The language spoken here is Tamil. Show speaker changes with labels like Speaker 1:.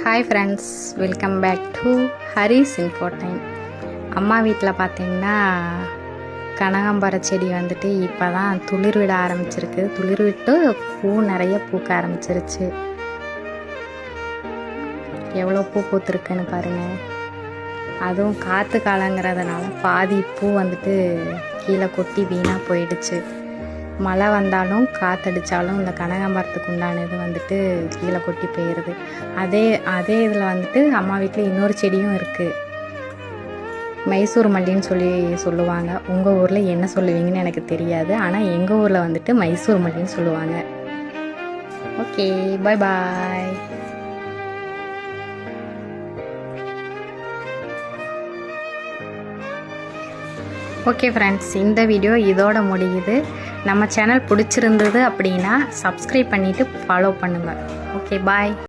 Speaker 1: Hi friends, welcome back to Haris info time. அம்மா வீட்டில் பார்த்தீங்கன்னா கனகாம்பர செடி வந்துட்டு இப்போ தான் துளிர் விட ஆரம்பிச்சிருக்கு. துளிர் விட்டு பூ நிறைய பூக்க ஆரம்பிச்சிருச்சு. எவ்வளோ பூ பூத்துருக்குன்னு பாருங்கள். அதுவும் காற்று காலங்கிறதுனால பாதி பூ வந்துட்டு கீழே கொட்டி வீணாக போயிடுச்சு. மழை வந்தாலும் காற்றடித்தாலும் இந்த கனகாம்பரத்துக்கு உண்டானது வந்துட்டு கீழே கொட்டி போயிடுது. அதே இதில் வந்துட்டு அம்மா வீட்டில் இன்னொரு செடியும் இருக்குது. மைசூர் மல்லின்னு சொல்லுவாங்க. உங்கள் ஊரில் என்ன சொல்லுவீங்கன்னு எனக்கு தெரியாது. ஆனால் எங்கள் ஊரில் வந்துட்டு மைசூர் மல்லின்னு சொல்லுவாங்க. ஓகே, பாய் பாய். ஓகே ஃப்ரெண்ட்ஸ், இந்த வீடியோ இதோட முடியுது. நம்ம சேனல் பிடிச்சிருந்தது அப்படின்னா சப்ஸ்கிரைப் பண்ணிவிட்டு ஃபாலோ பண்ணுங்கள். ஓகே, பாய்.